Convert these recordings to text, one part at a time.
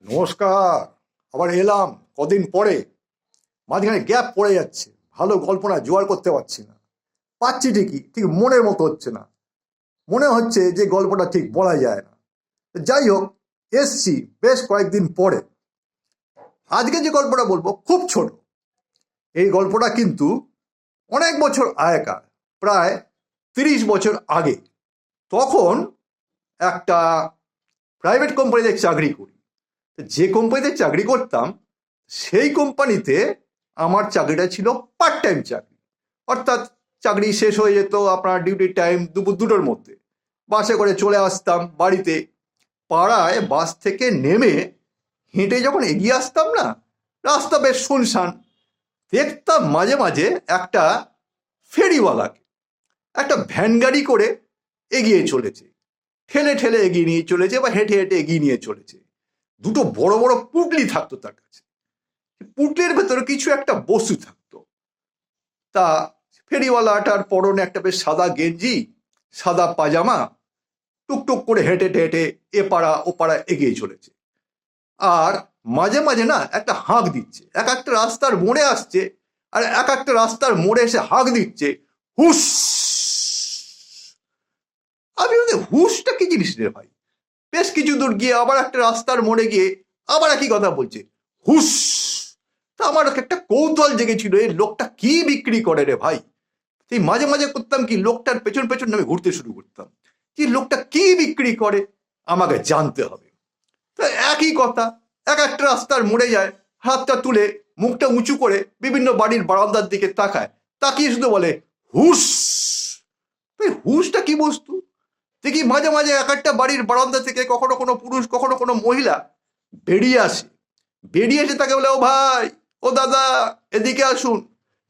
নমস্কার। আবার এলাম কদিন পরে। মাঝখানে গ্যাপ পড়ে যাচ্ছে, ভালো গল্প না জোগাড় করতে পারছি না। পাচ্ছি ঠিকই, ঠিক মনের মতো হচ্ছে না। মনে হচ্ছে যে গল্পটা ঠিক বলা যায় না। যাই হোক, এসছি বেশ কয়েকদিন পরে। আজকে যে গল্পটা বলবো খুব ছোট। এই গল্পটা কিন্তু অনেক বছর আগেকার, প্রায় 30 বছর আগে। তখন একটা প্রাইভেট কোম্পানিতে চাকরি করি। যে কোম্পানিতে চাকরি করতাম সেই কোম্পানিতে আমার চাকরিটা ছিল পার্ট টাইম চাকরি। অর্থাৎ চাকরি শেষ হয়ে যেত আপনার ডিউটি টাইম দুপুর 2টোর মধ্যে। বাসে করে চলে আসতাম বাড়িতে। পাড়ায় বাস থেকে নেমে হেঁটে যখন এগিয়ে আসতাম না, রাস্তা বেশ শুনশান। দেখতাম মাঝে মাঝে একটা ফেরিওয়ালাকে, একটা ভ্যান গাড়ি করে এগিয়ে চলেছে, ঠেলে ঠেলে এগিয়ে নিয়ে চলেছে বা হেঁটে হেঁটে এগিয়ে নিয়ে চলেছে। দুটো বড় বড় পুটলি থাকতো তার কাছে। পুটলির ভেতরে কিছু একটা বস্তু থাকতো। তা ফেরিওয়ালাটার পরনে একটা বেশ সাদা গেঞ্জি, সাদা পাজামা, টুকটুক করে হেঁটে হেঁটে এপাড়া ওপাড়া এগিয়ে চলেছে। আর মাঝে মাঝে না একটা হাঁক দিচ্ছে। এক একটা রাস্তার মোড়ে আসছে, আর এক একটা রাস্তার মোড়ে এসে হাঁক দিচ্ছে, হুস। আমি বলছি, হুসটা কি জিনিস রে ভাই? বেশ কিছু দূর গিয়ে আবার একটা রাস্তার মোড়ে গিয়ে আবার একই কথা বলছে, হুস। তা আমার একটা কৌতূহল জেগেছিল, এই লোকটা কি বিক্রি করে রে ভাই। সেই মাঝে মাঝে করতাম কি, লোকটার পেছন পেছন আমি ঘুরতে শুরু করতাম, যে লোকটা কি বিক্রি করে আমাকে জানতে হবে। তা একই কথা, এক একটা রাস্তার মোড়ে যায়, হাতটা তুলে মুখটা উঁচু করে বিভিন্ন বাড়ির বারান্দার দিকে তাকায়, তাকিয়ে শুধু বলে, হুস। হুসটা কি বস্তু দেখি মাঝে মাঝে এক একটা বাড়ির বারান্দা থেকে কখনো কোনো পুরুষ কখনো কোনো মহিলা বেরিয়ে আসে। বেরিয়ে এসে তাকে বলে, ও ভাই, ও দাদা, এদিকে আসুন।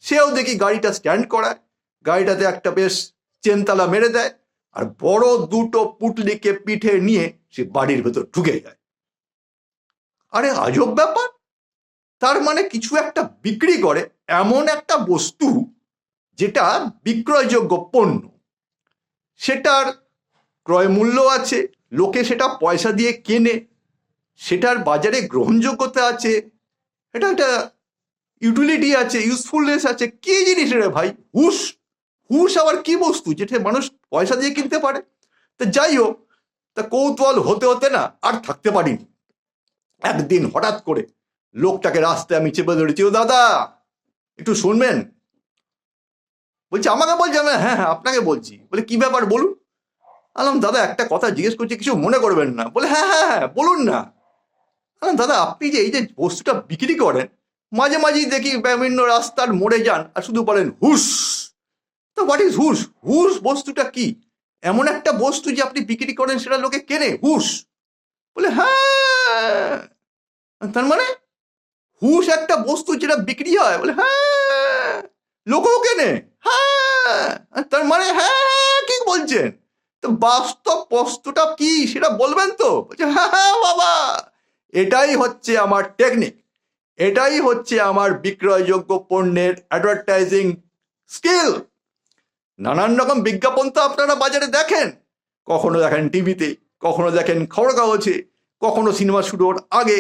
সেও দেখি গাড়িটা স্ট্যান্ড করায়, গাড়িটাতে একটা বেশ চেনতালা মেরে দেয়, আর বড় দুটো পুটলিকে পিঠে নিয়ে সে বাড়ির ভেতর ঢুকে যায়। আরে আজব ব্যাপার! তার মানে কিছু একটা বিক্রি করে, এমন একটা বস্তু যেটা বিক্রয়যোগ্য পণ্য, সেটার ক্রয় মূল্য আছে, লোকে সেটা পয়সা দিয়ে কেনে, সেটার বাজারে গ্রহণযোগ্যতা আছে, এটা একটা ইউটিলিটি আছে, ইউজফুলনেস আছে। কি জিনিস রে ভাই হুশ? হুশ আবার কি বস্তু যেটা মানুষ পয়সা দিয়ে কিনতে পারে? তা যাই হোক, তা কৌতূহল হতে হতে না আর থাকতে পারিনি। একদিন হঠাৎ করে লোকটাকে রাস্তায় আমি চেপে ধরেছি, ও দাদা, একটু শুনবেন? বলছি, আমাকে বলছি? আমি, হ্যাঁ হ্যাঁ আপনাকে বলছি। বলে, কি ব্যাপার বলুন। আলাম, দাদা একটা কথা জিজ্ঞেস করছি, কিছু মনে করবেন না। বলে, হ্যাঁ হ্যাঁ হ্যাঁ বলুন না। দাদা, আপনি যে এই যে বস্তুটা বিক্রি করেন, মাঝে মাঝেই দেখি বিভিন্ন রাস্তার মোড়ে যান আর শুধু বলেন হুস। তো হোয়াট ইজ হুস? হুস বস্তুটা কি? এমন একটা বস্তু যে আপনি বিক্রি করেন, সেটা লোকে কেনে, হুস? বলে, হ্যাঁ। তার মানে হুস একটা বস্তু যেটা বিক্রি হয়? বলে, হ্যাঁ। লোকও কেনে? হ্যাঁ। তার মানে হ্যাঁ, কি বলছেন? তো বাস্তব বস্তুটা কি সেটা বলবেন তো? বলছে, হ্যাঁ হ্যাঁ বাবা, এটাই হচ্ছে আমার টেকনিক, এটাই হচ্ছে আমার বিক্রয়যোগ্য পণ্যের অ্যাডভার্টাইজিং স্কিল। নানান রকম বিজ্ঞাপন তো আপনারা বাজারে দেখেন, কখনো দেখেন টিভিতে, কখনো দেখেন খবর কাগজে, কখনো সিনেমা শুরুর আগে।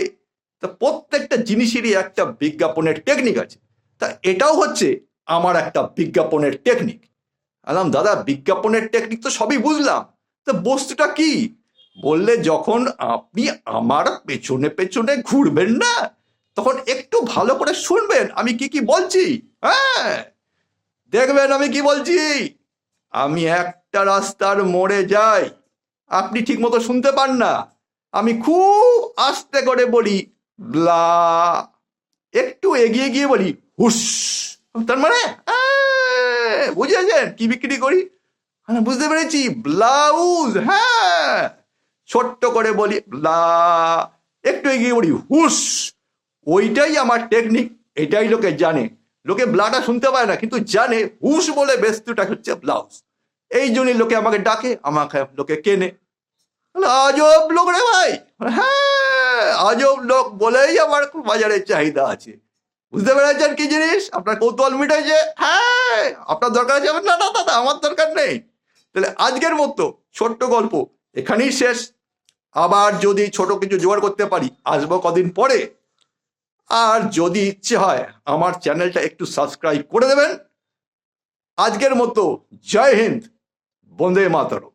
তা প্রত্যেকটা জিনিসেরই একটা বিজ্ঞাপনের টেকনিক আছে। তা এটাও হচ্ছে আমার একটা বিজ্ঞাপনের টেকনিক। আলাম, দাদা বিজ্ঞাপনের টেকনিক তো সবই বুঝলাম, তা বস্তুটা কি? বললে, যখন আপনি আমার পেছনে পেছনে ঘুরবেন না, তখন একটু ভালো করে শুনবেন আমি কি কি বলছি। হ্যাঁ, দেখবেন আমি কি বলছি। আমি একটা রাস্তার মোড়ে যাই, আপনি ঠিক মতো শুনতে পান না, আমি খুব আস্তে করে বলি ব্লা, একটু এগিয়ে গিয়ে বলি হুস। তার মানে বুঝেছেন কি বিক্রি করি? হ্যাঁ বুঝতে পেরেছি, ব্লাউজ। হ্যাঁ, ছোট্ট করে বলি ব্লা, একটু এগিয়ে বলি হুস। ওইটাই আমার টেকনিক, এটাই লোকে জানে। লোকে ব্লাটা শুনতে পায় না, কিন্তু জানে হুস বলে বস্তুটা হচ্ছে ব্লাউজ। এই জন্যই লোকে আমাকে ডাকে, আমাকে লোকে কেনে। আজব লোক রে ভাই। হ্যাঁ, আজব লোক বলেই আমার বাজারে চাহিদা আছে। বুঝতে পেরেছেন কি জিনিস? আপনার কৌতূহল মিটেছে? হ্যাঁ, আপনার দরকার আছে? না না দাদা, আমার দরকার নেই। তাহলে আজকের মতো ছোট্ট গল্প এখানেই শেষ। আবার যদি ছোট কিছু জোগাড় করতে পারি আসবো কদিন পরে। আর যদি ইচ্ছে হয় আমার চ্যানেলটা একটু সাবস্ক্রাইব করে দেবেন। আজকের মতো জয় হিন্দ, বন্দে মাতরম।